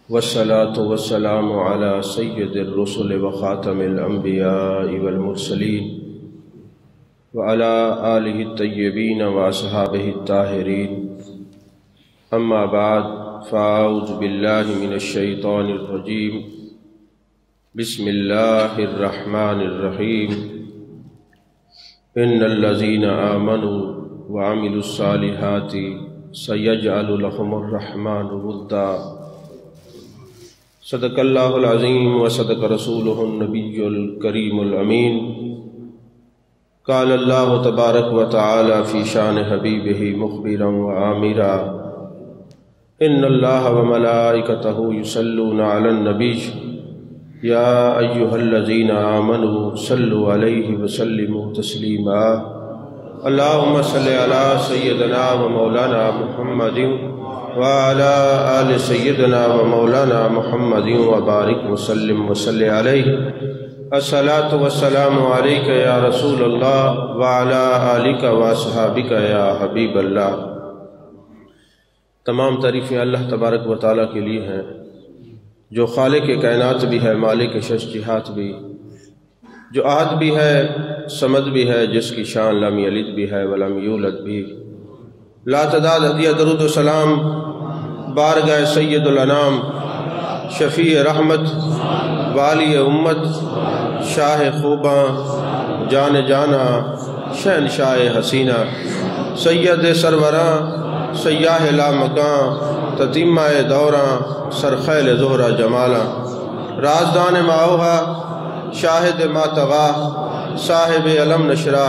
والصلاة والسلام على سيد الرسل وخاتم الأنبياء والمرسلين وعلى آله الطيبين وأصحابه الطاهرين. أما بعد، فأعوذ بالله من الشيطان الرجيم. بسم الله الرحمن الرحيم. إن الذين آمنوا وعملوا الصالحات سيجعل لهم الرحمن ودا. صدق اللہ العظیم وصدق رسولہ النبی الکریم الامین. قال اللہ تبارک وتعالی فی شان حبیبہ مخبرا وآمرا ان اللہ وملائکتہ یصلون علی النبی یا ایہا الذین آمنوا صلوا علیہ وسلموا تسلیما. اللہم صل علی سیدنا و مولانا محمد وعلى آل سيدنا ومولانا محمد وبارك وسلم وصل عليه. الصلاة والسلام عليك يا رسول الله وعلى آلك وأصحابك يا حبيب اللہ. تمام تعریفیں اللہ تبارک و تعالیٰ کے لیے ہیں جو خالق کائنات بھی ہے، مالک شش جہات بھی، جو احد بھی ہے، صمد بھی ہے، جس کی شان لم یلد بھی ہے ولم یولد بھی. لا تعداد ہدیہ درود و سلام بارگاہ سید الانام، شفیع رحمت، والی امت، شاہ خوباں، جان جانا، شہنشاہ حسینہ، سید سروراں، سیاہ لا مکاں، تتیمہ دوراں، سرخیل زہرہ جمالاں، رازدان ماوہا، شاہد ماتغا، صاحب علم نشرہ،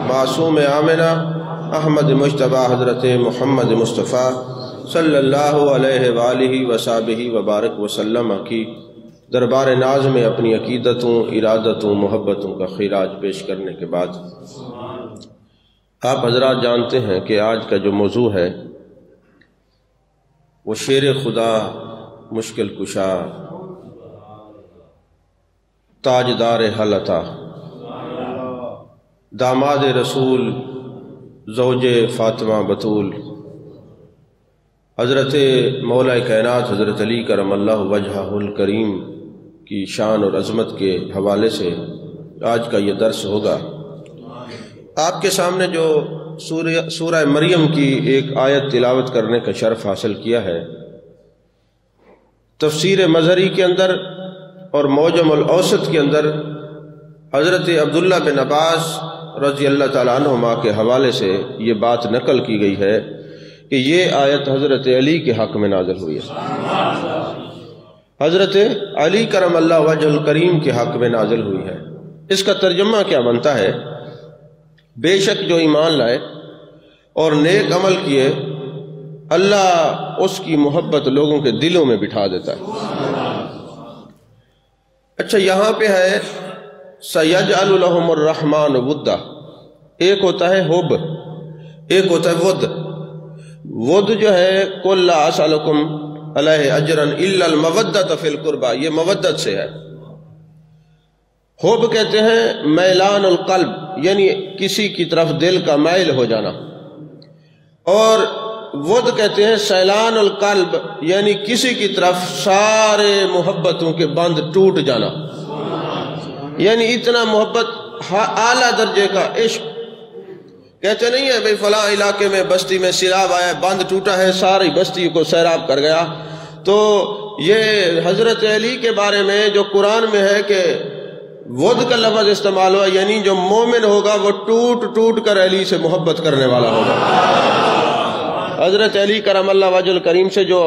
معصوم آمنہ، احمد مجتبہ حضرت محمد مصطفیٰ صلی اللہ علیہ وآلہ وصحبہ وبارک وسلم کی دربار ناز میں اپنی عقیدتوں، ارادتوں، محبتوں کا خراج پیش کرنے کے بعد، آپ حضرات جانتے ہیں کہ آج کا جو موضوع ہے وہ شیر خدا، مشکل کشا، تاجدار حل عطا، داماد رسول، زوج فاطمہ بطول، حضرت مولا کائنات حضرت علی کرم اللہ وجہہ الکریم کی شان اور عظمت کے حوالے سے آج کا یہ درس ہوگا. آپ کے سامنے جو سورہ مریم کی ایک آیت تلاوت کرنے کا شرف حاصل کیا ہے، تفسیر مظہری کے اندر اور معجم الاوسط کے اندر حضرت عبداللہ بن عباس رضی اللہ تعالیٰ عنہما کے حوالے سے یہ بات نقل کی گئی ہے کہ یہ آیت حضرت علی کے حق میں نازل ہوئی ہے، حضرت علی کرم اللہ وجہ الکریم کے حق میں نازل ہوئی ہے. اس کا ترجمہ کیا بنتا ہے؟ بے شک جو ایمان لائے اور نیک عمل کیے، اللہ اس کی محبت لوگوں کے دلوں میں بٹھا دیتا ہے. اچھا، یہاں پہ ہے سَيَجْعَلُ لَهُمُ الرَّحْمَانُ وُدًّا. ایک ہوتا ہے حب، ایک ہوتا ہے ود. ود جو ہے قُلْ لَا أَسْأَلُكُمْ عَلَيْهِ أَجْرًا إِلَّا الْمَوَدَّةَ فِي الْقُرْبَى، یہ مودت سے ہے. حب کہتے ہیں میلان القلب، یعنی کسی کی طرف دل کا میل ہو جانا، اور ود کہتے ہیں سیلان القلب، یعنی کسی کی طرف سارے محبتوں کے بند ٹوٹ جانا، یعنی اتنا محبت اعلیٰ درجے کا عشق. کہتے نہیں ہے بھئی فلاں علاقے میں بستی میں سیلاب آیا، بند ٹوٹا ہے، ساری بستی کو سیراب کر گیا. تو یہ حضرت علی کے بارے میں جو قرآن میں ہے کہ ود کا لفظ استعمال ہوا، یعنی جو مومن ہوگا وہ ٹوٹ ٹوٹ کر علی سے محبت کرنے والا ہوگا. حضرت علی کرم اللہ وجہ الکریم سے جو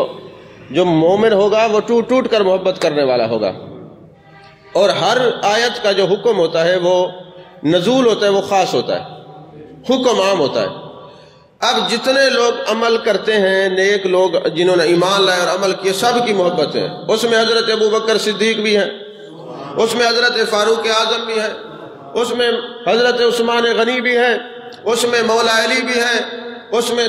مومن ہوگا وہ ٹوٹ ٹوٹ کر محبت کرنے والا ہوگا. اور ہر آیت کا جو حکم ہوتا ہے وہ نزول ہوتا ہے، وہ خاص ہوتا ہے، حکم عام ہوتا ہے. اب جتنے لوگ عمل کرتے ہیں، نیک لوگ جنہوں نے ایمان لائے اور عمل کیے، سب کی محبت ہے. اس میں حضرت ابو بکر صدیق بھی ہیں، اس میں حضرت فاروق اعظم بھی ہیں، اس میں حضرت عثمان غنی بھی ہیں، اس میں مولا علی بھی ہیں، اس میں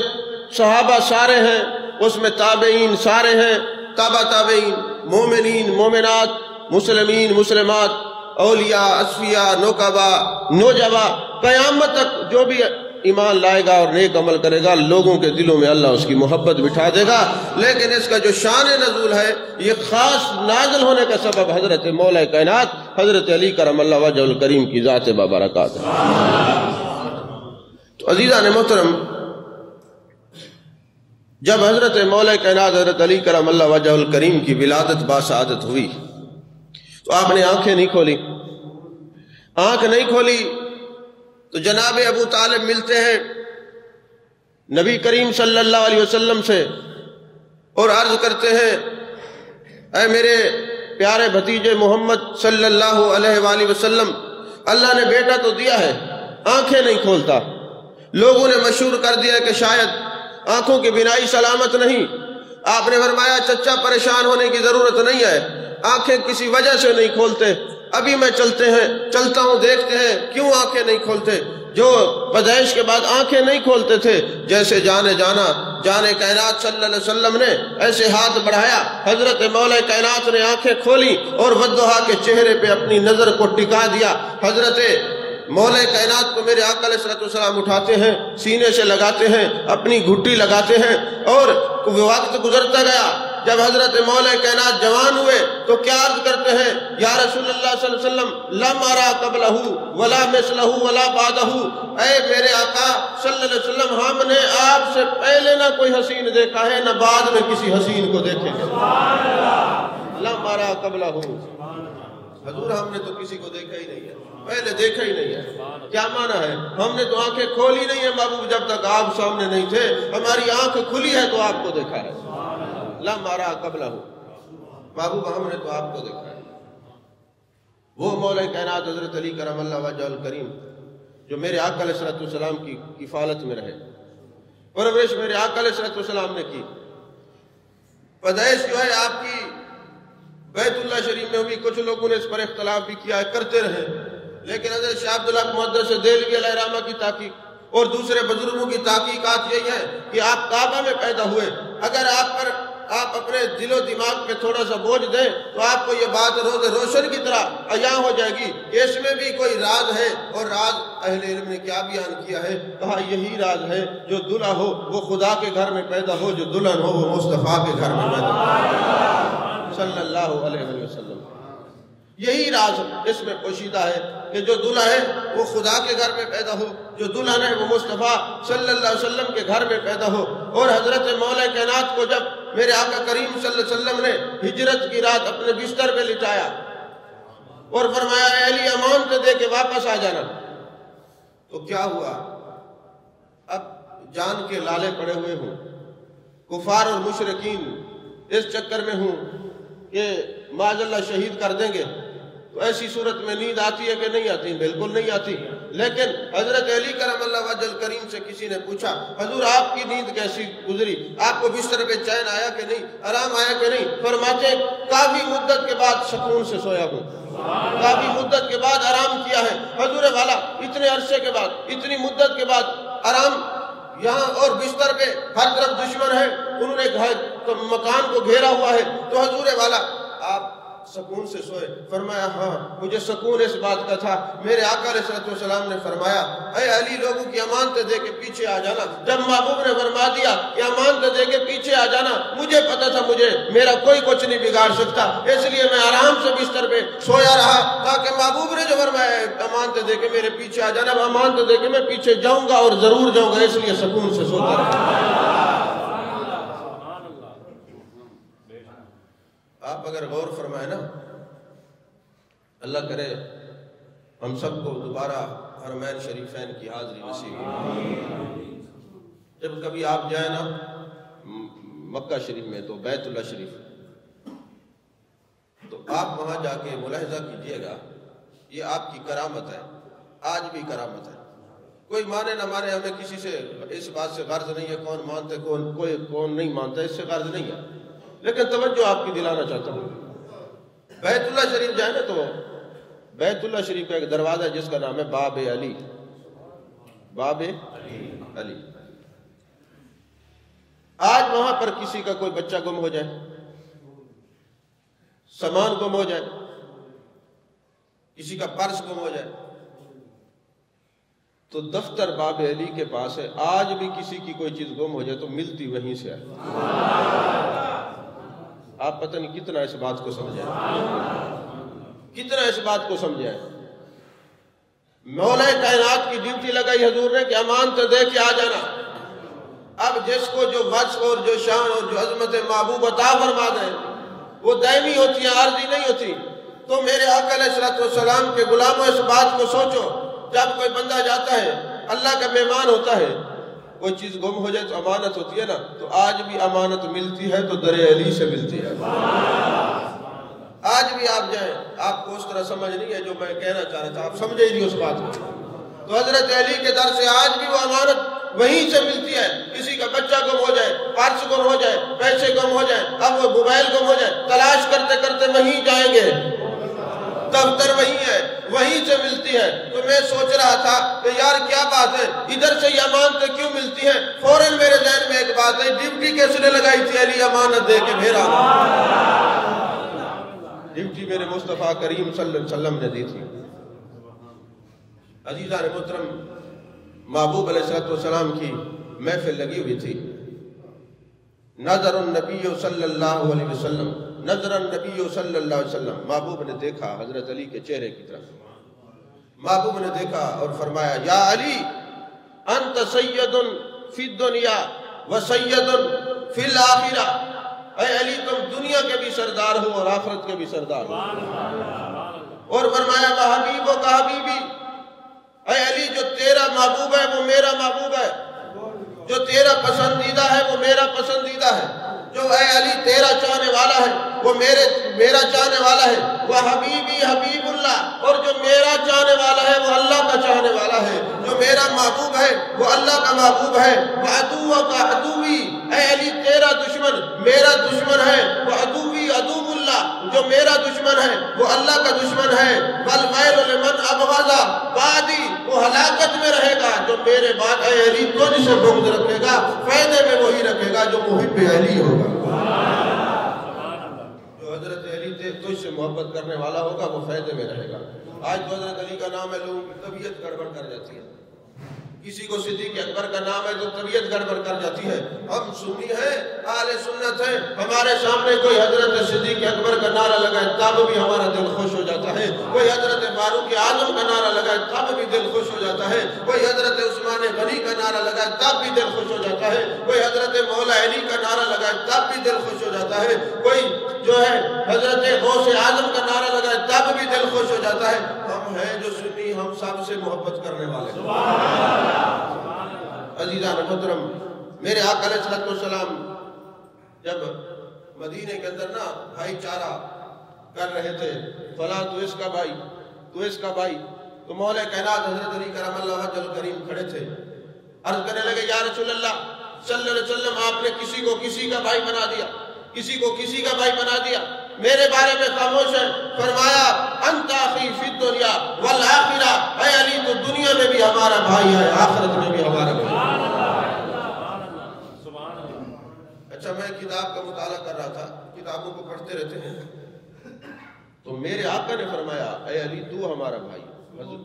صحابہ سارے ہیں، اس میں تابعین سارے ہیں، تابع تابعین، مومنین، مومنات، مسلمین، مسلمات، اولیاء، اصفیاء، نقبا، نوجبا، قیامت تک جو بھی ایمان لائے گا اور نیک عمل کرے گا لوگوں کے دلوں میں اللہ اس کی محبت بٹھا دے گا. لیکن اس کا جو شان نزول ہے یہ خاص نازل ہونے کا سبب حضرت مولا کائنات حضرت علی کرم اللہ وجہ الکریم کی ذات بابرکات ہے. تو عزیزان محترم، جب حضرت مولا کائنات حضرت علی کرم اللہ وجہ الکریم کی ولادت باسعادت ہوئی تو آپ نے آنکھیں نہیں کھولی. آنکھ نہیں کھولی تو جناب ابو طالب ملتے ہیں نبی کریم صلی اللہ علیہ وسلم سے اور عرض کرتے ہیں اے میرے پیارے بھتیجے محمد صلی اللہ علیہ وآلہ وسلم، اللہ نے بیٹا تو دیا ہے، آنکھیں نہیں کھولتا. لوگوں نے مشہور کر دیا کہ شاید آنکھوں کی بینائی سلامت نہیں. آپ نے فرمایا چچا پریشان ہونے کی ضرورت نہیں ہے، آنکھیں کسی وجہ سے نہیں کھولتے. ابھی میں چلتا ہوں دیکھتے ہیں کیوں آنکھیں نہیں کھولتے. جو پیدائش کے بعد آنکھیں نہیں کھولتے تھے، جیسے جانے کائنات صلی اللہ علیہ وسلم نے ایسے ہاتھ بڑھایا، حضرت مولا کائنات نے آنکھیں کھولی اور والضحیٰ کے چہرے پہ اپنی نظر کو ٹکا دیا. حضرت مولا کائنات کو میرے آقا علیہ السلام اٹھاتے ہیں، سینے سے لگاتے ہیں، اپنی گھٹی لگاتے ہیں اور وقت گزرتا گیا. جب حضرت مولا کائنات جوان ہوئے تو کیا عرض کرتے ہیں یا رسول اللہ صلی اللہ علیہ وسلم لم ارا قبلہ ولا مثلہ ولا بعدہ. اے میرے آقا صلی اللہ علیہ وسلم، ہم نے آپ سے پہلے نہ کوئی حسین دیکھا ہے نہ بعد میں کسی حسین کو دیکھیں گے. لم ارا قبلہ، حضور ہم نے تو کسی کو دیکھا ہی نہیں ہے، پہلے دیکھا ہی نہیں ہے. کیا معنی ہے؟ ہم نے تو آنکھیں کھولی نہیں ہے محبوب، جب تک آپ سامنے نہیں تھے. ہماری آنکھ کھلی ہے تو آپ کو دیکھا ہے. لم ارا قبلہ، محبوب ہم نے تو آپ کو دیکھا ہے. وہ مولا کائنات حضرت علی کرم اللہ وجہ الکریم جو میرے آقا علیہ السلام کی کفالت میں رہے، پرورش میرے آقا علیہ السلام نے کی. پیدائش جو ہے آپ کی بیت اللہ شریف میں ہوئی. کچھ لوگوں نے اس پر اختلاف بھی کیا ہے، کرتے رہے، لیکن حضرت شاہ عبدالحق محدث دہلوی علیہ رحمہ کی تحقیق اور دوسرے بزرگوں کی تحقیقات یہی ہے کہ آپ کعبہ میں پیدا ہوئے. اگر آپ اپنے دل و دماغ پہ تھوڑا سا بوجھ دیں تو آپ کو یہ بات روز روشن کی طرح عیاں ہو جائے گی کہ اس میں بھی کوئی راز ہے. اور راز اہل علم نے کیا بیان کیا ہے؟ کہا یہی راز ہے جو دلہا ہو وہ خدا کے گھر میں پیدا ہو، جو دلہن ہو وہ مصطفیٰ کے گھر میں پیدا ہو صلی اللہ علیہ وسلم. یہی راز اس میں پوشیدہ ہے کہ جو دلہا ہے وہ خدا کے گھر میں پیدا ہو، جو دلہن ہے وہ مصطفیٰ صلی اللہ علیہ وسلم کے گھر میں پیدا ہو. اور حضرت مولا کائنات کو جب میرے آقا کریم صلی اللہ علیہ وسلم نے ہجرت کی رات اپنے بستر پہ لٹایا اور فرمایا اے علی امان سے دے کے واپس آ جانا، تو کیا ہوا؟ اب جان کے لالے پڑے ہوئے ہوں، کفار اور مشرکین اس چکر میں ہوں کہ معاذ اللہ شہید کر دیں گے. تو ایسی صورت میں نیند آتی ہے کہ نہیں آتی؟ بالکل نہیں آتی. لیکن حضرت علی کرم اللہ وجہ الکریم سے کسی نے پوچھا حضور آپ کی نیند کیسی گزری؟ آپ کو بستر پہ چین آیا کہ نہیں، آرام آیا کہ نہیں؟ فرماتے ہیں کافی مدت کے بعد سکون سے سویا ہوں، کافی مدت کے بعد آرام کیا ہے. حضور والا اتنے عرصے کے بعد، اتنی مدت کے بعد آرام، یہاں اور بستر پہ ہر طرف دشمن ہے، انہوں نے مکان کو گھیرا ہوا ہے، تو حضور والا آپ سکون سے سوئے؟ فرمایا ہاں مجھے سکون اس بات کا تھا. میرے آقا علیہ السلام نے فرمایا اے علی لوگوں کی امانت دے کے پیچھے آ جانا. جب محبوب نے فرما دیا کہ امانت دے کے پیچھے آ جانا، مجھے پتا تھا میرا کوئی کچھ نہیں بگاڑ سکتا، اس لیے میں آرام سے بستر پہ سویا رہا تاکہ محبوب نے جو فرمایا امانت دے کے میرے پیچھے آ جانا، امانت دے کے میں پیچھے جاؤں گا اور ضرور جاؤں گا، اس لیے سکون سے سوتا رہا. آپ اگر غور فرمائے نا، اللہ کرے ہم سب کو دوبارہ حرمین شریفین کی حاضری نصیب ہو. جب کبھی آپ جائیں نا مکہ شریف میں تو بیت اللہ شریف، تو آپ وہاں جا کے ملاحظہ کیجئے گا، یہ آپ کی کرامت ہے، آج بھی کرامت ہے. کوئی مانے نہ مانے، ہمیں کسی سے اس بات سے غرض نہیں ہے کون مانتے کون نہیں مانتا، اس سے غرض نہیں ہے، لیکن توجہ آپ کی دلانا چاہتا ہوں. بیت اللہ شریف جائے نا تو بیت اللہ شریف کا ایک دروازہ ہے جس کا نام ہے باب علی. باب علی. آج وہاں پر کسی کا کوئی بچہ گم ہو جائے، سامان گم ہو جائے، کسی کا پرس گم ہو جائے، تو دفتر باب علی کے پاس ہے. آج بھی کسی کی کوئی چیز گم ہو جائے تو ملتی وہیں سے ہے. آپ پتہ نہیں کتنا اس بات کو سمجھیں، کتنا اس بات کو سمجھیں. مولا کائنات کی ڈیوٹی لگائی حضور نے کہ امانت دے کے آ جانا. اب جس کو جو وصف اور جو شان اور جو عظمت محبوب عطا فرما دیں وہ دائمی ہوتی ہیں، عارضی نہیں ہوتی. تو میرے آقا علیہ الصلوۃ والسلام کے غلاموں اس بات کو سوچو، جب کوئی بندہ جاتا ہے اللہ کا مہمان ہوتا ہے، کوئی چیز گم ہو جائے تو امانت ہوتی ہے نا، تو آج بھی امانت ملتی ہے تو در علی سے ملتی ہے. آج بھی آپ جائیں، آپ کو اس طرح سمجھ نہیں ہے جو میں کہنا چاہ رہا تھا، آپ سمجھے ہی نہیں اس بات کو. تو حضرت علی کے در سے آج بھی وہ امانت وہیں سے ملتی ہے. کسی کا بچہ گم ہو جائے، پرس گم ہو جائے، پیسے گم ہو جائے، اب وہ موبائل گم ہو جائے، تلاش کرتے کرتے وہیں جائیں گے، دفتر وہیں ہے، وہیں سے ملتی ہے. تو میں سوچ رہا تھا کہ یار کیا بات ہے، ادھر سے یہ امانتیں کیوں ملتی ہیں؟ فوراً میرے ذہن میں ایک بات ہے، ڈیوٹی کس نے لگائی تھی؟ علی امانت دے کے بھیرا. ڈیوٹی میرے مصطفیٰ کریم صلی اللہ علیہ وسلم نے دی تھی. عزیزان محترم، محبوب علیہ السلام کی محفل لگی ہوئی تھی. نظر النبی صلی اللہ علیہ وسلم، نظر النبی صلی اللہ علیہ وسلم، محبوب نے دیکھا حضرت علی کے چہرے کی طرف. محبوب نے دیکھا اور فرمایا یا علی انت سید فی الدنیا و سید فی الآخرہ. اے علی تم دنیا کے بھی سردار ہو اور آخرت کے بھی سردار ہو. اور فرمایا وہ حبیب و کا حبیبی، اے علی جو تیرا محبوب ہے وہ میرا محبوب ہے، جو تیرا پسندیدہ ہے وہ میرا پسندیدہ ہے، جو اے علی تیرا چاہنے والا ہے وہ میرا چاہنے والا ہے. وہ حبیبی حبیب اللہ، اور جو میرا چاہنے والا ہے وہ اللہ کا چاہنے والا ہے. جو میرا محبوب ہے وہ اللہ کا محبوب ہے. وہ عدو کا عدوی، اے علی تیرا دشمن میرا دشمن ہے. وہ عدوی عدو اللہ، جو میرا دشمن ہے وہ اللہ کا دشمن ہے. والویل لمن ابغض بعدی، وہ ہلاکت میں رہے گا جو میرے بعد اے علی تجھ سے بغض رکھے گا، فائدے میں وہی رکھے گا جو محب علی ہوگا. جو حضرت علی تجھ سے محبت کرنے والا ہوگا وہ فائدے میں رہے گا. آج تو حضرت علی کا نام ہے لوگوں کی طبیعت گڑبڑ کر جاتی ہے. کسی کو صدیق اکبر کا نام ہے تو طبیعت گڑبڑ کر جاتی ہے. ہم سنی ہیں، اہل سنت ہیں، ہمارے سامنے کوئی حضرت صدیق اکبر کا نعرہ لگائے تب بھی ہمارا دل خوش ہو جاتا ہے. کوئی حضرت فاروق اعظم کا نعرہ لگائے تب بھی دل خوش ہو جاتا ہے. کوئی حضرت عثمان غنی کا نعرہ لگائے تب بھی دل خوش ہو جاتا ہے. کوئی حضرت مولا علی کا نعرہ لگائے تب بھی دل خوش ہو جاتا ہے. کوئی جو ہے حضرت غوث اعظم کا نعرہ لگائے تب بھی دل خوش ہو جاتا ہے. ہم ہیں جو سنی، ہم سب سے محبت کرنے والے ہیں. عزیزان محترم، میرے آقا علیہ السلام جب مدینے کے اندر نا بھائی چارہ کر رہے تھے، فلاں تو اس کا بھائی، تو اس کا بھائی، تو مولا کائنات حضرت علی کرم اللہ وجہ الکریم کھڑے تھے. عرض کرنے لگے یا رسول اللہ صلی اللہ علیہ وسلم، آپ نے کسی کو کسی کا بھائی بنا دیا، کسی کو کسی کا بھائی بنا دیا، میرے بارے میں خاموش ہے. فرمایا انت اخی فی الدنیا والآخرہ، اے علی تو دنیا میں بھی ہمارا بھائی ہے، آخرت میں بھی ہمارا بھائی ہے. اچھا، میں کتاب کا مطالعہ کر رہا تھا، کتابوں کو پڑھتے رہتے ہیں، تو میرے آقا نے فرمایا اے علی تو ہمارا بھائی.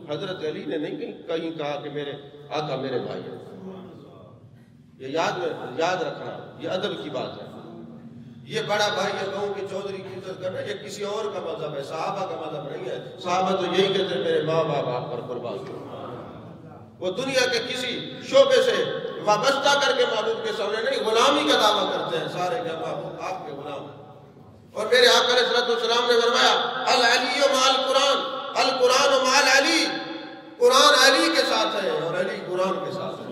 حضرت علی نے نہیں کہیں کہا کہ میرے آقا میرے بھائی ہیں. یہ یاد رکھنا، یہ ادب کی بات ہے. یہ بڑا بھائی یا گاؤں کے چودھری کی عزت کرنا یہ کسی اور کا مذہب ہے، صحابہ کا مذہب نہیں ہے. صحابہ تو یہی کہتے ہیں میرے ماں باپ آپ پر قربان ہو. وہ دنیا کے کسی شعبے سے وابستہ کر کے محبوب کے سامنے نہیں، غلامی کا دعویٰ کرتے ہیں سارے کہ محبوب آپ کے غلام ہیں. اور میرے آقا علیہ السلام نے فرمایا العلی مع القرآن، القرآن مع العلی، قرآن علی کے ساتھ ہے اور علی قرآن کے ساتھ ہے.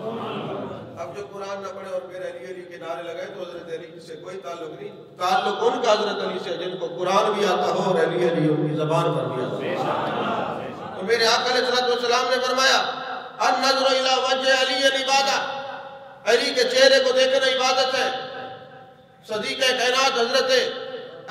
اب جو قرآن نہ پڑھے اور پھر علی علی کے نعرے لگائے تو حضرت علی سے کوئی تعلق نہیں. تعلق ان کا حضرت علی سے جن کو قرآن بھی آتا ہو اور علی علی ان کی زبان پر بھی آتا ہو. تو میرے آقا علیہ السلام نے فرمایا النظر الی وجہ علی عبادہ، علی کے چہرے کو دیکھنا عبادت ہے. صدیقہ کائنات حضرت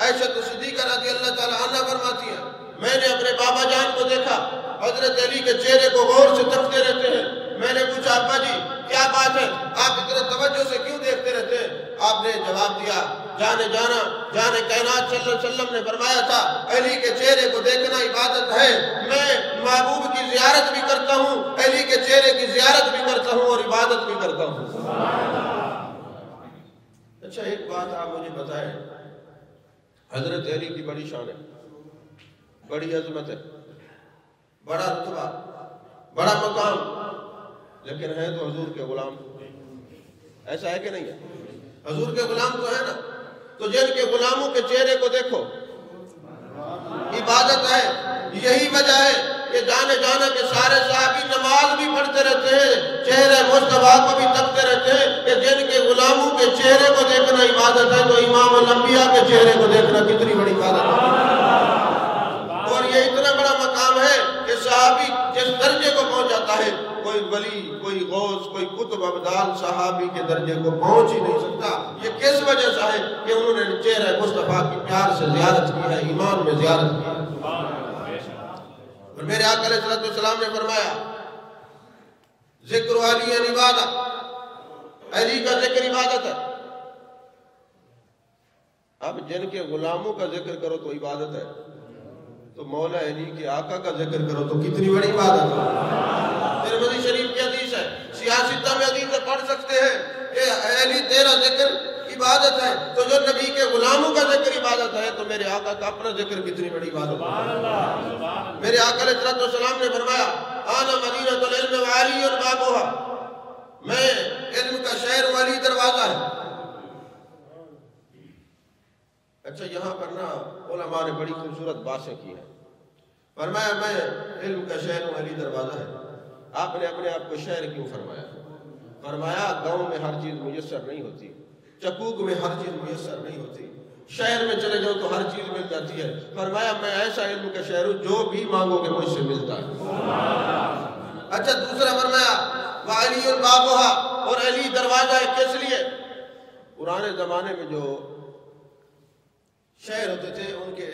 عائشہ صدیقہ رضی اللہ تعالی عنہ فرماتی ہیں میں نے اپنے بابا جان کو دیکھا، حضرت علی کے چہرے کو غور سے تکتے رہتے ہیں. میں نے پوچھا ابا جی کیا بات ہے، آپ اتنا توجہ سے کیوں دیکھتے رہتے ہیں؟ آپ نے جواب دیا جانے کائنات صلی اللہ علیہ وسلم نے فرمایا تھا علی کے چہرے کو دیکھنا عبادت ہے، میں محبوب کی زیارت بھی کرتا ہوں، علی کے چہرے کی زیارت بھی کرتا ہوں اور عبادت بھی کرتا ہوں۔ اچھا ایک بات آپ مجھے بتائیں، حضرت علی کی بڑی شان ہے، بڑی عظمت ہے، بڑا رتبہ، بڑا مقام، لیکن ہے تو حضور کے غلام۔ ایسا ہے کہ نہیں ہے؟ حضور کے غلام تو ہے نا، تو جن کے غلاموں کے چہرے کو دیکھو، عبادت ہے۔ یہی وجہ ہے کہ جانے کہ سارے صحابی نماز بھی پڑھتے رہتے ہیں، چہرے مصطفیٰ کو بھی تکتے رہتے ہیں کہ جن کے غلاموں کے چہرے کو دیکھنا عبادت ہے، تو امام الانبیاء کے چہرے کو دیکھنا کتنی بڑی عبادت ہے۔ اور یہ اتنا بڑا مقام ہے کہ صحابی جس درجے کو پہنچ جاتا ہے، کوئی ولی، کوئی غوث، کوئی قطب ابدال صحابی کے درجے کو پہنچ ہی نہیں سکتا۔ یہ کس وجہ سے ہے کہ انہوں نے چہرہ مصطفیٰ کی پیار سے زیارت کی ہے، ایمان میں زیارت کی ہے۔ اور میرے آقا علیہ السلام نے فرمایا ذکر علی عبادت، علی کا ذکر عبادت ہے۔ اب جن کے غلاموں کا ذکر کرو تو عبادت ہے، تو مولا علی کے آقا کا ذکر کرو تو کتنی بڑی عبادت ہے۔ ترمذی شریف کی حدیث ہے، سیاستہ میں حدیث پڑھ سکتے ہیں کہ علی تیرا ذکر عبادت ہے، تو جو نبی کے غلاموں کا ذکر عبادت ہے تو میرے آقا کا اپنا ذکر کتنی بڑی عبادت ہے۔ میرے آقا علیہ السلام نے فرمایا آنا مدینۃ العلم وعلی بابوہا، میں علم کا شہر و علی دروازہ ہے۔ اچھا یہاں پر نا علماء نے بڑی خوبصورت باتیں کی ہیں، فرمایا میں علم کا شہر و علی دروازہ ہے۔ آپ نے اپنے آپ کو شہر کیوں فرمایا؟ فرمایا گاؤں میں ہر چیز میسر نہیں ہوتی، چکوک میں ہر چیز میسر نہیں ہوتی، شہر میں چلے جاؤ تو ہر چیز مل جاتی ہے۔ فرمایا میں ایسا علم کا شہر ہوں جو بھی مانگو گے مجھ سے ملتا ہے۔ اچھا دوسرا فرمایا وعلی بابوہا، اور علی دروازہ ہے کس لیے؟ پرانے زمانے میں جو شہر ہوتے تھے ان کے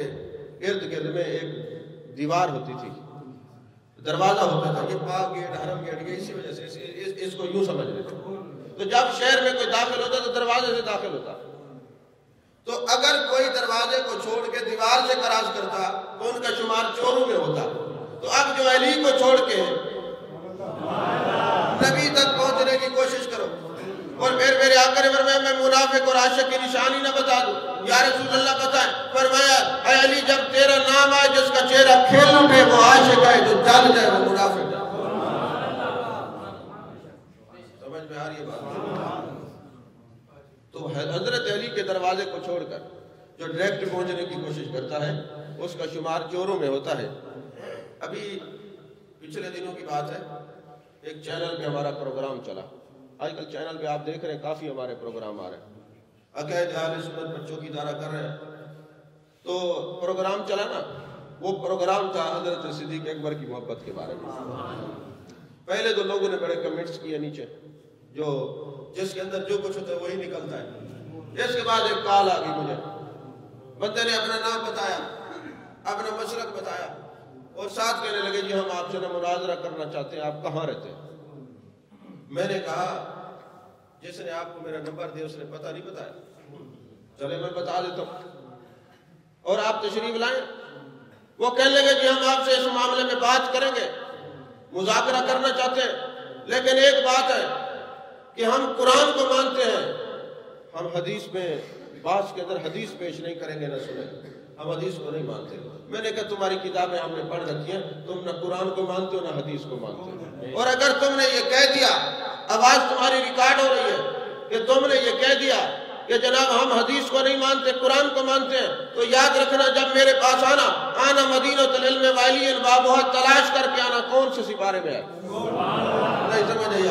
ارد گرد میں ایک دیوار ہوتی تھی، دروازہ ہوتا تھا، یہ پاک گیٹ، حرم گیٹ، یہ اسی وجہ سے اس کو یوں سمجھ لیتے۔ تو جب شہر میں کوئی داخل ہوتا تو دروازے سے داخل ہوتا، تو اگر کوئی دروازے کو چھوڑ کے دیوار سے کراس کرتا تو ان کا شمار چوروں میں ہوتا۔ تو اب جو علی کو چھوڑ کے نبی تک پہنچنے کی کوشش کرو، اور پھر میرے آقا نے فرمایا میں منافق اور عاشق کی نشانی نہ بتا دوں؟ یا رسول اللہ بتائیں۔ فرمایا اے علی جب تیرا نام آئے جس کا چہرہ کھل اٹھے وہ عاشق ہے، جو جل جائے وہ منافق ہے۔ سمجھ میں آ رہی ہے بات؟ تو حضرت علی کے دروازے کو چھوڑ کر جو ڈائریکٹ پہنچنے کی کوشش کرتا ہے اس کا شمار چوروں میں ہوتا ہے۔ ابھی پچھلے دنوں کی بات ہے، ایک چینل پہ ہمارا پروگرام چلا، آج کل چینل پہ آپ دیکھ رہے ہیں کافی ہمارے پروگرام آ رہے ہیں، عقائد اہل سنت پر چوکی دارہ کر رہے ہیں۔ تو پروگرام چلا نا، وہ پروگرام تھا حضرت صدیق اکبر کی محبت کے بارے میں۔ پہلے تو لوگوں نے بڑے کمنٹس کیے نیچے، جس کے اندر جو کچھ ہوتا ہے وہی نکلتا ہے۔ اس کے بعد ایک کال آ گئی مجھے، بندے نے اپنا نام بتایا، اپنا مسلک بتایا، اور ساتھ کہنے لگے جی ہم آپ سے مناظرہ کرنا چاہتے ہیں، آپ کہاں رہتے ہیں؟ میں نے کہا جس نے آپ کو میرا نمبر دیا اس نے پتہ نہیں بتایا، چلے میں بتا دیتا ہوں اور آپ تشریف لائیں۔ وہ کہنے لگے جی ہم آپ سے اس معاملے میں بات کریں گے، مذاکرہ کرنا چاہتے ہیں، لیکن ایک بات ہے کہ ہم قرآن کو مانتے ہیں، ہم حدیث میں بعض کے اندر حدیث پیش نہیں کریں گے، نہ سنیں، ہم حدیث کو نہیں مانتے۔ میں نے کہا تمہاری کتابیں ہم نے پڑھ رکھی ہیں، تم نہ قرآن کو مانتے ہو نہ حدیث کو مانتے ہو، اور اگر تم نے یہ کہہ دیا، آواز تمہاری ریکارڈ ہو رہی ہے کہ تم نے یہ کہہ دیا کہ جناب ہم حدیث کو نہیں مانتے قرآن کو مانتے ہیں، تو یاد رکھنا جب میرے پاس آنا مدینۃ العلم وعلی بابوہا، تلاش کر کے آنا کون سے سپارے میں ہے، نہیں سمجھ آئی؟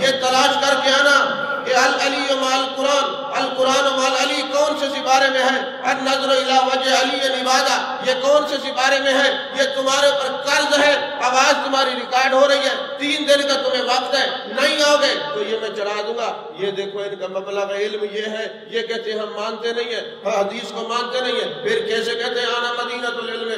یہ تلاش کر کے آنا کہ العلی مع القرآن، القرآن مع العلی کون سے سپارے میں ہے، النظر الی وجہ علی عبادہ یہ کون سے سپارے میں ہے، یہ تمہارے پر قرض ہے، آواز تمہاری ریکارڈ ہو رہی ہے، 3 دن کا تمہیں وقت ہے، نہیں آؤ گے تو یہ میں چڑھا دوں گا۔ یہ دیکھو ان کا مبلغ علم یہ ہے، یہ کہتے ہیں ہم مانتے نہیں ہیں، حدیث کو مانتے نہیں ہیں، پھر کیسے کہتے ہیں آنا مدینۃ العلم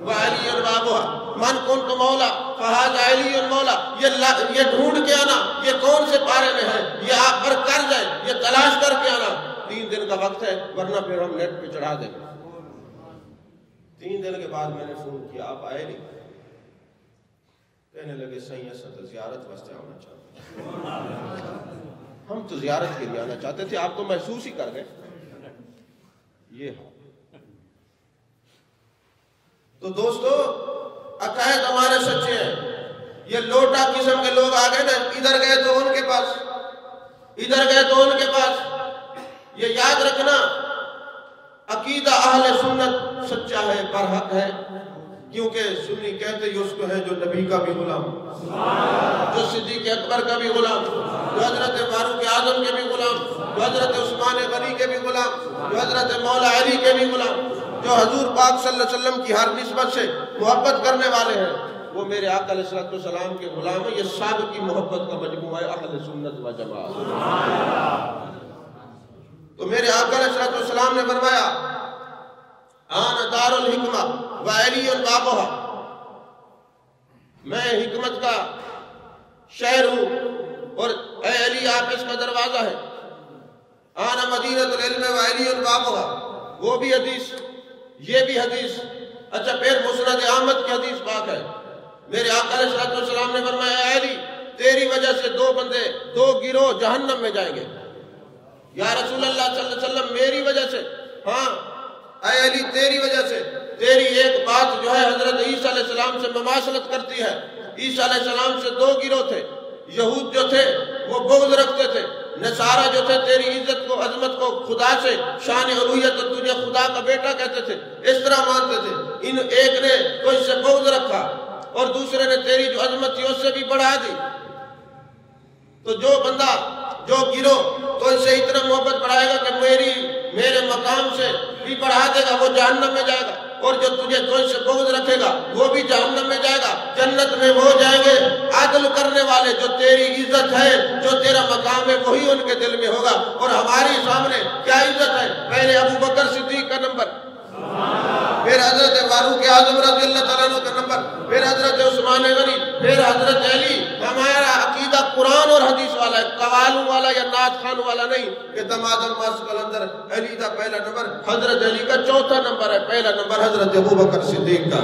وعلی بابوہا من کنت مولا فہذا علی مولا، یہ ڈھونڈ کے آنا یہ کون سے پارے میں ہے، یہ آپ پر قرض ہے، یہ تلاش کر کے آنا۔ 3 دن کا وقت ہے ورنہ پھر ہم نیٹ پہ چڑھا دیں گے۔ 3 دن کے بعد میں نے فون کیا، آپ آئے نہیں؟ کہنے لگے صحیح ہے تو زیارت واسطے آنا چاہتے ہیں۔ ہم تو زیارت کے لیے آنا چاہتے تھے، آپ تو محسوس ہی کر گئے۔ یہ تو دوستو عقائد ہمارے سچے ہیں۔ یہ لوٹا قسم کے لوگ آ گئے نا، ادھر گئے تو ان کے پاس، ادھر گئے تو ان کے پاس۔ یہ یاد رکھنا عقیدہ اہل سنت سچا ہے، برحق ہے، کیونکہ سنی کہتے ہی اس کو ہے جو نبی کا بھی غلام، جو صدیق اکبر کا بھی غلام، جو حضرت فاروق اعظم کے بھی غلام، جو حضرت عثمان غنی کے بھی غلام، جو حضرت مولا علی کے بھی غلام، جو حضور پاک صلی اللہ علیہ وسلم کی ہر نسبت سے محبت کرنے والے ہیں، وہ میرے آقا علیہ السلام کے غلام ہیں۔ یہ سب کی محبت کا مجموعہ ہے اہل سنت و جماعت۔ تو میرے آقا علیہ السلام نے فرمایا آنا دار الحکمہ وعلی بابہا، میں حکمت کا شہر ہوں اور اے علی آپ اس کا دروازہ ہے۔ آنا مدینۃ العلم وعلی بابہا، وہ بھی حدیث، یہ بھی حدیث۔ اچھا پھر مسند احمد کی حدیث پاک ہے، میرے آقا علیہ السلام نے فرمایا اے علی تیری وجہ سے 2 بندے 2 گروہ جہنم میں جائیں گے۔ یا رسول اللہ صلی اللہ علیہ وسلم میری وجہ سے؟ ہاں اے علی تیری وجہ سے۔ تیری ایک بات جو ہے حضرت عیسیٰ علیہ السلام سے مماثلت کرتی ہے۔ عیسیٰ علیہ السلام سے 2 گروہ تھے، یہود جو تھے وہ بغض رکھتے تھے، نصارہ جو تھے تیری عزت کو عظمت کو خدا سے شان الوہیت اور تجھے خدا کا بیٹا کہتے تھے، اس طرح مانتے تھے۔ ان ایک نے تو اس سے بغض رکھا اور دوسرے نے تیری جو عظمت تھی اس سے بھی بڑھا دی۔ تو جو بندہ جو گروہ تو اس سے اتنا محبت بڑھائے گا کہ میرے مقام سے بھی بڑھا دے گا، وہ جہنم میں جائے گا، اور جو تجھے تو اس سے بغض رکھے گا وہ بھی جہنم میں جائے گا۔ جنت میں وہ جائیں گے عدل کرنے والے، جو تیری عزت ہے، جو تیرا مقام ہے، وہی ان کے دل میں ہوگا۔ اور ہماری سامنے کیا عزت ہے؟ پہلے ابو بکر صدیق کا نمبر، پھر حضرت فاروق اعظم رضی اللہ تعالیٰ عنہ کا نمبر، پھر حضرت عثمان غنی، پھر حضرت علی۔ ہمارا عقیدہ قرآن اور حدیث والا ہے، قوالوں والا یا نعت خان والا نہیں کہ دماد الماس کلندر علی کا پہلا نمبر، حضرت علی کا 4تھا نمبر ہے، پہلا نمبر حضرت ابو بکر صدیق کا۔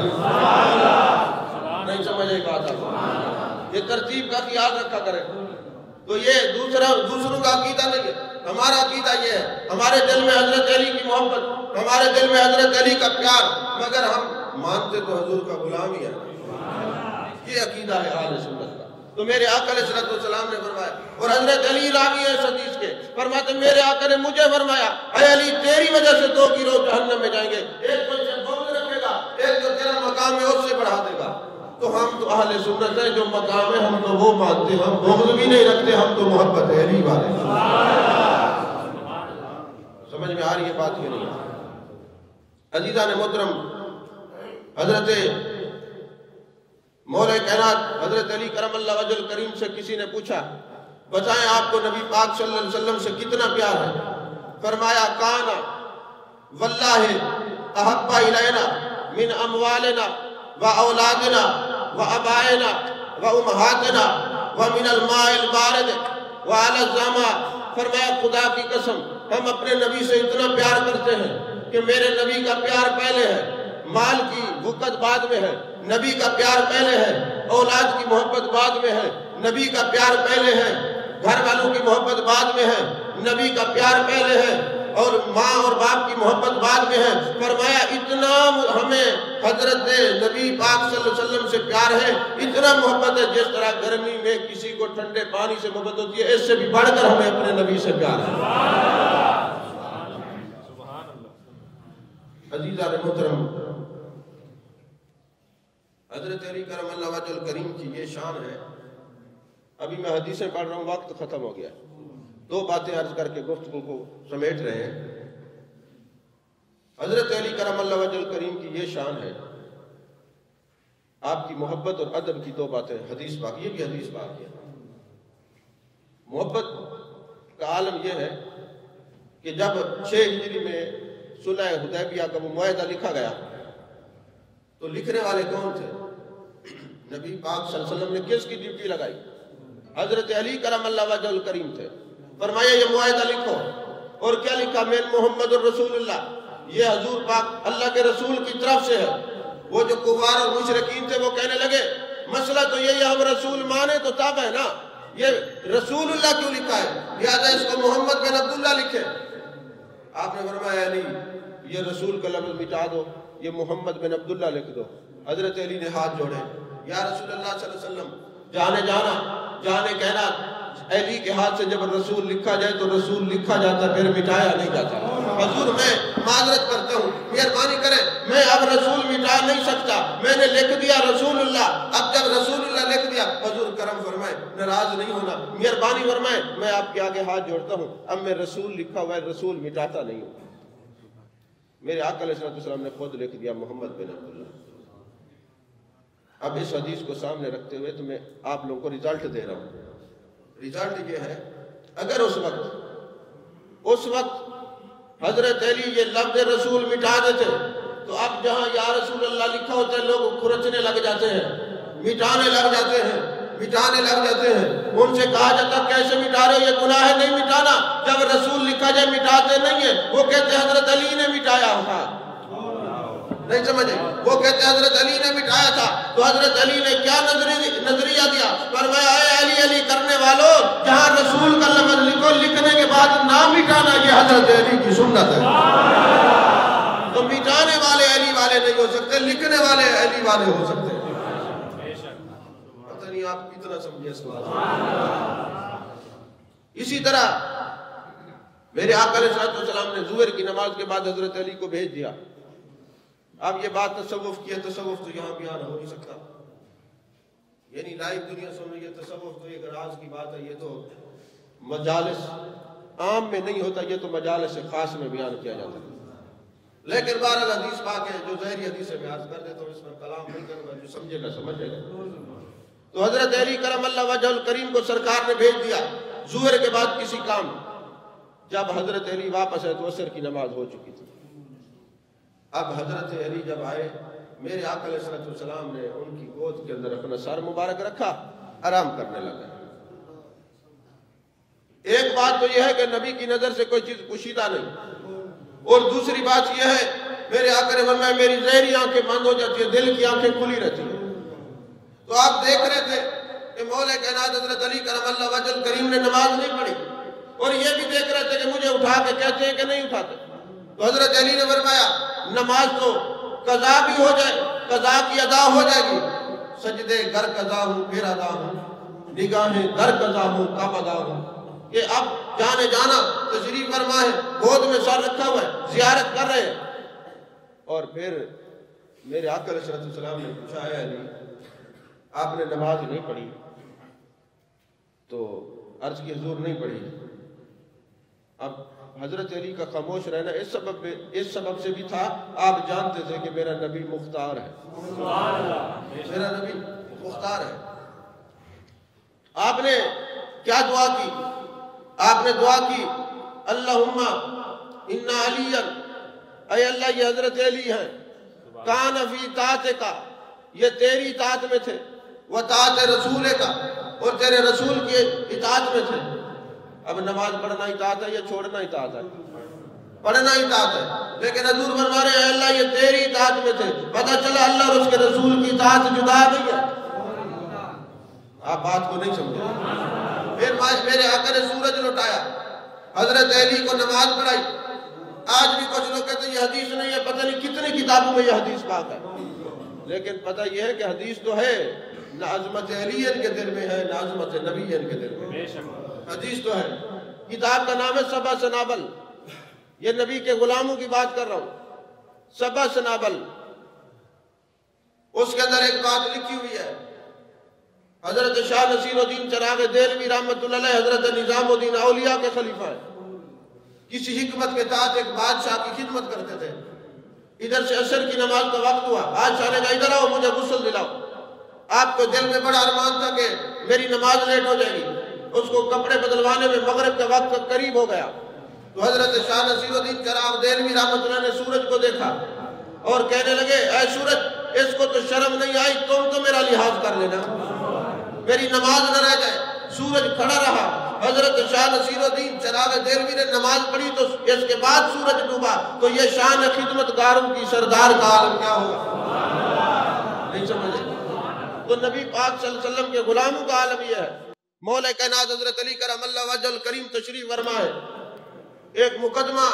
نہیں سمجھ آئی بات آپ؟ یہ ترتیب کا خیال رکھا کریں۔ تو یہ دوسروں کا عقیدہ نہیں ہے، ہمارا عقیدہ یہ ہے، ہمارے دل میں حضرت علی کی محبت، ہمارے دل میں حضرت علی کا پیار، مگر ہم مانتے تو حضور کا غلام ہی ہے۔ یہ عقیدہ ہے اہل سنت کا۔ تو میرے آقا علیہ السلام نے فرمایا، اور حضرت علی راوی ہے اس حدیث کے، فرماتے میرے آقا نے مجھے فرمایا اے علی تیری وجہ سے 2 گروہ جہنم میں جائیں گے، ایک تو اسے بغض رکھے گا، ایک جو تیرا مقام ہے اس سے بڑھا دے گا۔ تو ہم تو اہل سنت ہیں، جو مقام ہے ہم تو وہ مانتے، ہم بغض بھی نہیں رکھتے، ہم تو محبت علی والے۔ سمجھ میں آ رہی ہے بات؟ یہ نہیں عزیزان محترم، حضرت مولا کائنات حضرت علی کرم اللہ وجہ الکریم سے کسی نے پوچھا بتائیں آپ کو نبی پاک صلی اللہ علیہ وسلم سے کتنا پیار ہے؟ فرمایا کانا واللہ احب الینا من اموالنا و اولادنا و ابائنا و امہاتنا و من الماء البارد و علی الزما۔ فرمایا خدا کی قسم ہم اپنے نبی سے اتنا پیار کرتے ہیں کہ میرے نبی کا پیار پہلے ہے، مال کی وقت بعد میں ہے، نبی کا پیار پہلے ہے، اولاد کی محبت بعد میں ہے، نبی کا پیار پہلے ہے، گھر والوں کی محبت بعد میں ہے، نبی کا پیار پہلے ہے، اور ماں اور باپ کی محبت بعد میں ہے۔ فرمایا اتنا ہمیں حضرت نبی پاک صلی اللہ علیہ وسلم سے پیار ہے، اتنا محبت ہے جس طرح گرمی میں کسی کو ٹھنڈے پانی سے محبت ہوتی ہے، اس سے بھی بڑھ کر ہمیں اپنے نبی سے پیار ہے۔ عزیزان محترم، حضرت علی کرم اللہ وجہ الکریم کی یہ شان ہے۔ ابھی میں حدیثیں پڑھ رہا ہوں، وقت ختم ہو گیا، 2 باتیں عرض کر کے گفتگو کو سمیٹ رہے ہیں۔ حضرت علی کرم اللہ وجہ الکریم کی یہ شان ہے، آپ کی محبت اور ادب کی 2 باتیں حدیث پاک، یہ بھی حدیث پاک ہے۔ محبت کا عالم یہ ہے کہ جب 6 ہجری میں صلح حدیبیہ کا وہ معاہدہ لکھا گیا تو لکھنے والے کون تھے؟ نبی پاک صلی اللہ علیہ وسلم نے کس کی ڈیوٹی لگائی؟ حضرت علی کرم اللہ وجہ الکریم تھے۔ فرمایا یہ معاہدہ لکھو اور کیا لکھا؟ من محمد الرسول اللہ، یہ حضور پاک اللہ کے رسول کی طرف سے ہے۔ وہ جو کفار اور مشرکین تھے وہ کہنے لگے مسئلہ تو یہی ہے، ہم رسول مانے تو تب ہے نا، یہ رسول اللہ کیوں لکھا ہے، لہذا اس کو محمد بن عبداللہ لکھے۔ آپ نے فرمایا نہیں، یہ رسول کا لفظ مٹا دو، یہ محمد بن عبداللہ لکھ دو۔ حضرت علی نے ہاتھ جوڑے، یا رسول اللہ صلی اللہ علیہ وسلم، جانے کہنا علی کے ہاتھ سے جب رسول لکھا جائے تو رسول لکھا جاتا، پھر مٹایا نہیں جاتا۔ حضور میں معذرت کرتا ہوں، مہربانی کریں، میں اب رسول مٹا نہیں سکتا، میں نے لکھ دیا رسول اللہ، اب جب رسول اللہ لکھ دیا، حضور کرم فرمائے، ناراض نہیں ہونا، مہربانی فرمائے، میں آپ کے آگے ہاتھ جوڑتا ہوں، اب میں رسول لکھا ہوا ہے، رسول مٹاتا نہیں ہوں۔ میرے آقا علیہ السلام نے خود لکھ دیا محمد بن عبداللہ۔ اب اس حدیث کو سامنے رکھتے ہوئے تو میں آپ لوگوں کو رزلٹ دے رہا ہوں۔ رزلٹ یہ ہے، اگر اس وقت حضرت علی یہ لفظ رسول مٹا دیتے تو اب جہاں یا رسول اللہ لکھا ہوتا ہے لوگ کھرچنے لگ جاتے ہیں، مٹانے لگ جاتے ہیں۔ ان سے کہا جاتا کیسے مٹا رہے ہو، یہ گناہ ہے، نہیں مٹانا۔ جب رسول لکھا جائے مٹاتے نہیں ہیں، وہ کہتے حضرت علی نے مٹایا تھا، نہیں سمجھے، وہ کہتے حضرت علی نے مٹایا تھا۔ تو حضرت علی نے کیا نظریہ دیا؟ فرمایا اے علی علی کرنے والوں، جہاں رسول کا لفظ لکھو، لکھنے کے بعد نہ مٹانا، یہ حضرت علی کی سنت ہے۔ تو مٹانے والے علی والے نہیں ہو سکتے، لکھنے والے علی والے ہو سکتے ہیں۔ پتہ نہیں آپ کتنا سمجھے اس بات۔ اسی طرح میرے آقا علیہ السلام نے ظہر کی نماز کے بعد حضرت علی کو بھیج دیا۔ اب یہ بات تصوف کی ہے، تصوف تو یہاں بیان ہو نہیں سکتا، یعنی لائیو دنیا سن رہی ہے، تصوف تو ایک راز کی بات ہے، یہ تو مجالس عام میں نہیں ہوتا، یہ تو مجالس خاص میں بیان کیا جاتا ہے۔ لیکن بہرحال حدیث پاک ہے، جو ظاہری حدیث ہے میں عرض کر دیتا ہوں، اس پر کلام نہیں کروں گا، جو سمجھے گا سمجھے گا۔ تو حضرت علی کرم اللہ وجہ الکریم کو سرکار نے بھیج دیا ظہر کے بعد کسی کام۔ جب حضرت علی واپس آئے تو عصر کی نماز ہو چکی تھی۔ اب حضرت علی جب آئے، میرے آقا علیہ السلام نے ان کی گود کے اندر اپنا سر مبارک رکھا، آرام کرنے لگا۔ ایک بات تو یہ ہے کہ نبی کی نظر سے کوئی چیز پوشیدہ نہیں، اور دوسری بات یہ ہے میرے آقا نے فرمایا میری ظاہری آنکھیں بند ہو جاتی ہیں، دل کی آنکھیں کھلی رہتی ہیں۔ تو آپ دیکھ رہے تھے کہ مولا کائنات حضرت علی کرم اللہ وجہ الکریم نے نماز نہیں پڑھی، اور یہ بھی دیکھ رہے تھے کہ مجھے اٹھا کے کہتے ہیں کہ نہیں اٹھاتے۔ تو حضرت علی نے فرمایا نماز تو قضا بھی ہو جائے، قضا کی ادا ہو جائے گی، سجدے گر قضا ہوں پھر ادا ہوں، نگاہیں در قضا ہوں کب ادا ہوں۔ کہ اب جانے جانا تشریف فرما ہے، گود میں سر رکھا ہوا ہے، زیارت کر رہے ہیں۔ اور پھر میرے آقا علیہ السلام نے پوچھا ہے علی آپ نے نماز نہیں پڑھی؟ تو عرض کی حضور نہیں پڑھی۔ اب حضرت علی کا خاموش رہنا اس سبب سے بھی تھا، آپ جانتے تھے کہ میرا نبی مختار ہے، میرا نبی مختار ہے۔ آپ نے کیا دعا کی؟ آپ نے دعا کی اللہم ان علی، اے اللہ یہ حضرت علی ہیں، کان فی طاعت کا، یہ تیری اطاعت میں تھے، و طاعت رسول کا، اور تیرے رسول کی اطاعت میں تھے۔ اب نماز پڑھنا اطاعت ہے یا چھوڑنا اطاعت ہے؟ پڑھنا اطاعت ہے، لیکن حضور فرما رہے ہیں اللہ یہ تیری اطاعت میں تھے۔ پتہ چلا اللہ اور اس کے رسول کی اطاعت جدا نہیں ہے۔ آپ بات کو نہیں سمجھے۔ پھر میرے آقا نے سورج لوٹایا، حضرت علی کو نماز پڑھائی۔ آج بھی کچھ لوگ کہتے ہیں یہ حدیث نہیں ہے، پتہ نہیں کتنی کتابوں میں یہ حدیث پاک ہے، لیکن پتہ یہ ہے کہ حدیث تو ہے، نہ عظمت علی کے دل میں ہے نہ عظمت نبی کے دل میں، حدیث تو ہے۔ کتاب کا نام ہے سبع سنابل، یہ نبی کے غلاموں کی بات کر رہا ہوں، سبع سنابل۔ اس کے اندر ایک بات لکھی ہوئی ہے، حضرت شاہ نصیر الدین چراغ دہلوی رحمۃ اللہ علیہ حضرت نظام الدین اولیاء کے خلیفہ ہیں، کسی حکمت کے تحت ایک بادشاہ کی خدمت کرتے تھے۔ ادھر سے عصر کی نماز کا وقت ہوا، بادشاہ نے کہا ادھر آؤ مجھے غسل دلاؤ۔ آپ کو دل میں بڑا ارمان تھا کہ میری نماز لیٹ ہو جائے گی، اس کو کپڑے بدلوانے میں مغرب کا وقت قریب ہو گیا۔ تو حضرت شاہ نصیر الدین چراغ دہلوی رحمۃ اللہ نے سورج کو دیکھا اور کہنے لگے اے سورج اس کو تو شرم نہیں آئی، تم تو میرا لحاظ کر لینا، میری نماز نہ رہ جائے۔ سورج کھڑا رہا، حضرت شاہ نصیر الدین چراغ دہلوی نے نماز پڑھی تو اس کے بعد سورج ڈوبا، تو یہ شان خدمت گاروں کی سردار کا عالم کیا ہوگا؟ نہیں سمجھے؟ تو نبی پاک صلی اللہ علیہ وسلم کے غلاموں کا عالم یہ ہے۔ مولا کائنات حضرت علی کرم اللہ وجہ الکریم تشریف فرما ہے، ایک مقدمہ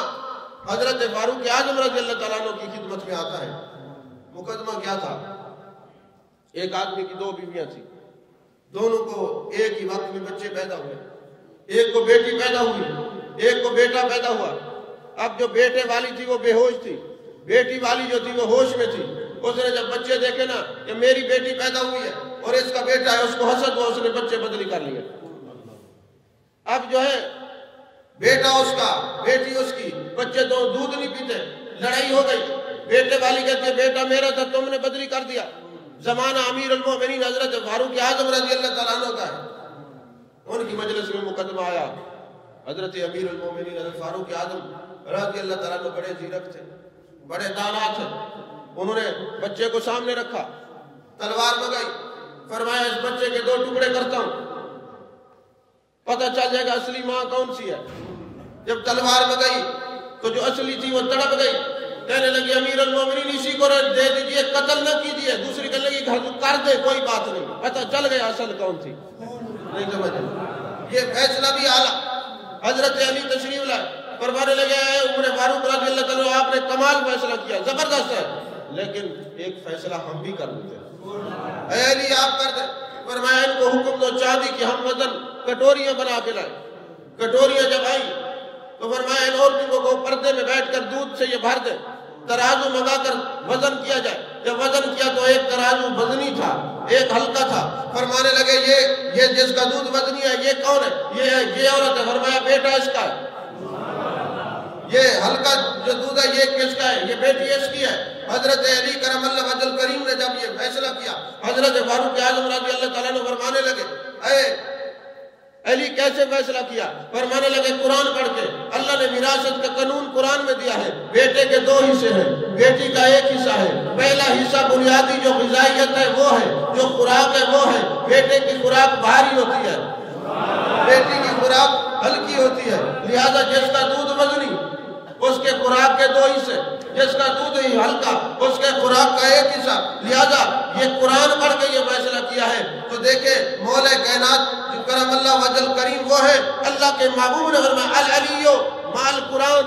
حضرت فاروق اعظم رضی اللہ تعالیٰ عنہ کی خدمت میں آتا ہے۔ مقدمہ کیا تھا؟ ایک آدمی کی 2 بیویاں تھیں، دونوں کو ایک ہی وقت میں بچے پیدا ہوئے، ایک کو بیٹی پیدا ہوئی، ایک کو بیٹا پیدا ہوا۔ اب جو بیٹے والی تھی وہ بے ہوش تھی، بیٹی والی جو تھی وہ ہوش میں تھی۔ اس نے جب بچے دیکھے نا کہ میری بیٹی پیدا ہوئی ہے اور اس کا بیٹا ہے، اس کو حسد ہوا، اس نے بچے بدلی کر لیے۔ اب جو ہے بیٹا اس کا، بیٹی اس کی، بچے دودھ نہیں پیتے، لڑائی ہو گئی۔ بیٹے والی کہتی ہے بیٹا میرا تھا، تم نے بدلی کر دیا۔ زمانہ امیر المومنین حضرت فاروق اعظم رضی اللہ تعالیٰ عنہ کا ہے۔ ان کی مجلس میں مقدمہ آیا، حضرت امیر المومنین حضرت فاروق اعظم رضی اللہ تعالیٰ عنہ بڑے زیرک تھے، بڑے دانا تھے۔ انہوں نے بچے کو سامنے رکھا، تلوار منگائی، فرمایا اس بچے کے 2 ٹکڑے کرتا ہوں، پتہ چل جائے گا اصلی ماں کون سی ہے۔ جب تلوار منگائی تو جو اصلی تھی وہ تڑپ گئی، کہنے لگی امیر المومنین اسی کو دے دیجئے، قتل نہ کیجئے۔ دوسری کہنے لگی کر دے، کوئی بات نہیں، پتہ چل گیا اصل کون تھی۔ نہیں سمجھے؟ یہ فیصلہ بھی اعلیٰ حضرت علی تشریف لائے، فرمانے لگے عمر فاروق رضی اللہ تعالیٰ آپ نے کمال فیصلہ کیا، زبردست ہے، لیکن ایک فیصلہ ہم بھی کر دیتے ہیں۔ اے علی آپ کر دیں۔ فرمایا ان کو حکم دو چاندی کی ہم وزن کٹوریاں بنا کے لائے۔ کٹوریاں جب آئی تو فرمایا ان عورتوں کو پردے میں بیٹھ کر دودھ سے یہ بھر دیں، ترازو منگا کر وزن کیا جائے۔ جب وزن کیا تو ایک ترازو وزنی تھا، ایک ہلکا تھا۔ فرمانے لگے یہ جس کا دودھ وزنی ہے یہ کون ہے؟ یہ عورت ہے۔ فرمایا بیٹا اس کا ہے۔ یہ ہلکا جو دودھ ہے یہ کس کا ہے؟ یہ بیٹی اس کی ہے۔ حضرت علی کرم اللہ وجہ الکریم نے جب یہ فیصلہ کیا، حضرت فاروق اعظم رضی اللہ تعالیٰ عنہ فرمانے لگے اے علی کیسے فیصلہ کیا؟ فرمانے لگے قرآن پڑھ کے، اللہ نے وراثت کا قانون قرآن میں دیا ہے، بیٹے کے 2 حصے ہیں، بیٹی کا 1 حصہ ہے۔ پہلا حصہ بنیادی جو غذائیت ہے وہ ہے، جو خوراک ہے وہ ہے۔ بیٹے کی خوراک بھاری ہوتی ہے، بیٹی کی خوراک ہلکی ہوتی ہے، لہذا جس کا دودھ وزنی اس کے خوراک کے 2 حصے، جس کا دودھ ہی ہلکا اس کے خوراک کا 1 حصہ، لہذا یہ قرآن پڑھ کے یہ فیصلہ کیا ہے۔ تو دیکھیں مولا کائنات کرم اللہ وجہ الکریم وہ ہے، اللہ کے محبوب نے فرمایا العلیو مال قرآن،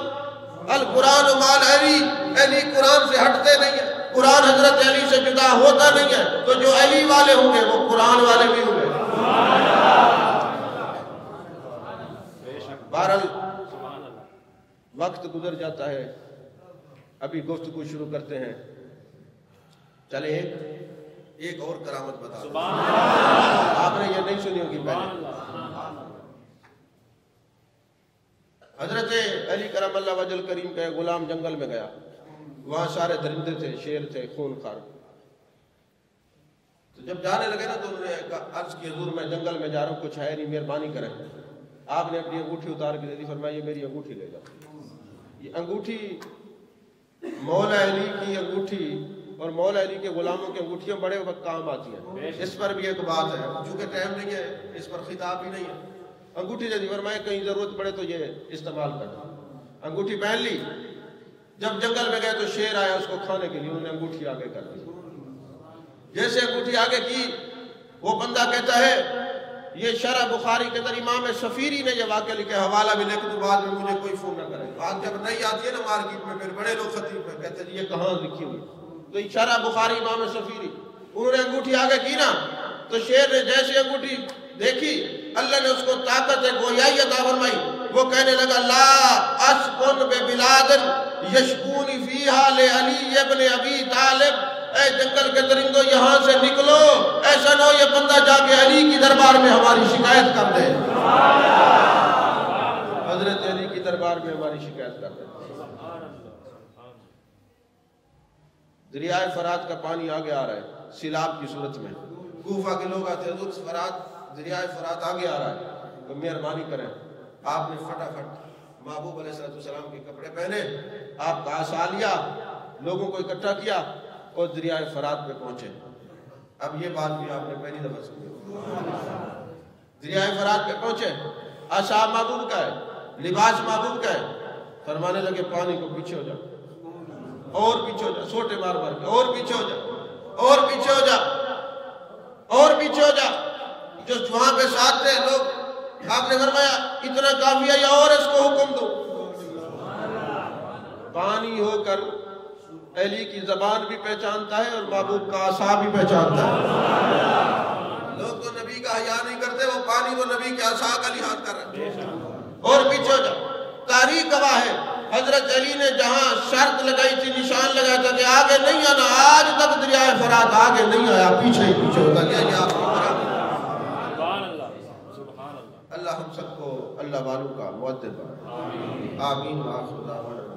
القرآن مال علی، علی قرآن سے ہٹتے نہیں ہیں، قرآن حضرت علی سے جدا ہوتا نہیں ہے۔ تو جو علی والے ہوں گے وہ قرآن والے بھی ہوں گے۔ بہرحال وقت گزر جاتا ہے، ابھی گفتگو شروع کرتے ہیں۔ چلے ایک اور کرامت بتا دیں، آپ نے یہ نہیں سنی ہوگی پہلے۔ حضرت علی کرم اللہ وجہ الکریم کا غلام جنگل میں گیا، وہاں سارے درندے تھے، شیر تھے، خون خار۔ تو جب جانے لگے نا تو انہوں نے عرض کی حضور میں جنگل میں جا رہا ہوں، کچھ ہے نہیں، مہربانی کریں۔ آپ نے اپنی انگوٹھی اتار کے دے دی، فرمایا یہ میری انگوٹھی لے جاؤ۔ یہ انگوٹھی مولا علی کی انگوٹھی اور مولا علی کے غلاموں کی انگوٹھیاں بڑے وقت کام آتی ہیں۔ اس پر بھی ایک بات ہے، چونکہ ٹائم نہیں ہے، اس پر خطاب بھی نہیں ہے۔ انگوٹھی دے دی، فرمایا کہیں ضرورت پڑے تو یہ استعمال کرنا۔ انگوٹھی پہن لی، جب جنگل میں گئے تو شیر آیا اس کو کھانے کے لیے، انہوں نے انگوٹھی آگے کر دی۔ جیسے انگوٹھی آگے کی، وہ بندہ کہتا ہے، یہ شرح بخاری کے اندر امام سفیری نے یہ واقعہ لکھا، حوالہ بھی لکھ دو، بعد میں مجھے کوئی فون نہ کرے۔ بات جب نہیں آتی ہے نا مارکیٹ میں، پھر بڑے لوگ خطیب میں کہتے ہیں یہ کہاں لکھی ہوئی؟ تو یہ شرح بخاری امام سفیری، انہوں نے انگوٹھی آگے کی نا، تو شیر نے جیسے انگوٹھی دیکھی، اللہ نے اس کو طاقت گویائی عطا فرمائی۔ وہ کہنے لگا لا اسکن ببلاد یشکونی فیہا لعلی ابن ابی طالب، اے جنگل کے درندوں یہاں سے نکلو، ایسا نہ ہو یہ بندہ جا کے علی کی دربار میں ہماری شکایت کر دے۔ حضرت علی کی دربار میں ہماری شکایت کر دے۔ دریائے فرات کا پانی آگے آ رہا ہے سیلاب کی صورت میں۔ کوفہ کے لوگ آتے ہیں حضور فرات، دریائے فرات آگے آ رہا ہے، تو مہربانی کریں۔ آپ نے فٹافٹ محبوب علیہ السلام کے کپڑے پہنے، آپ کا عصا لیا، لوگوں کو اکٹھا کیا اور دریائے فرات پہ پہنچے۔ اب یہ بات بھی آپ نے پہلی دفعہ سنی۔ دریائے فرات پہ پہنچے، عصا محبوب کا ہے، لباس محبوب کا ہے۔ فرمانے لگے پانی کو پیچھے ہو جا، اور پیچھے ہو جا، سوٹے مار مار کے، اور پیچھے ہو جا، اور پیچھے ہو جا، اور پیچھے ہو جا۔ جو وہاں پہ ساتھ تھے لوگ، آپ نے فرمایا اتنا کافی ہے یا اور اس کو حکم دو۔ پانی ہو کر علی کی زبان بھی پہچانتا ہے اور محبوب کا عصا بھی پہچانتا ہے۔ لوگ تو نبی کا حیا نہیں کرتے، وہ پانی کو نبی کے عصا کا لحاظ کر رہے ہیں۔ اور پیچھے ہو جا۔ تاریخ گواہ ہے حضرت علی نے جہاں شرط لگائی تھی، نشان لگایا تھا کہ آگے نہیں آنا، آج تک دریائے فرات آگے نہیں آیا، پیچھے ہی پیچھے ہوتا گیا۔ یہ آپ کی برابری۔ اللہ ہم سب کو اللہ والوں کا مؤدب۔ آمین۔ آمین۔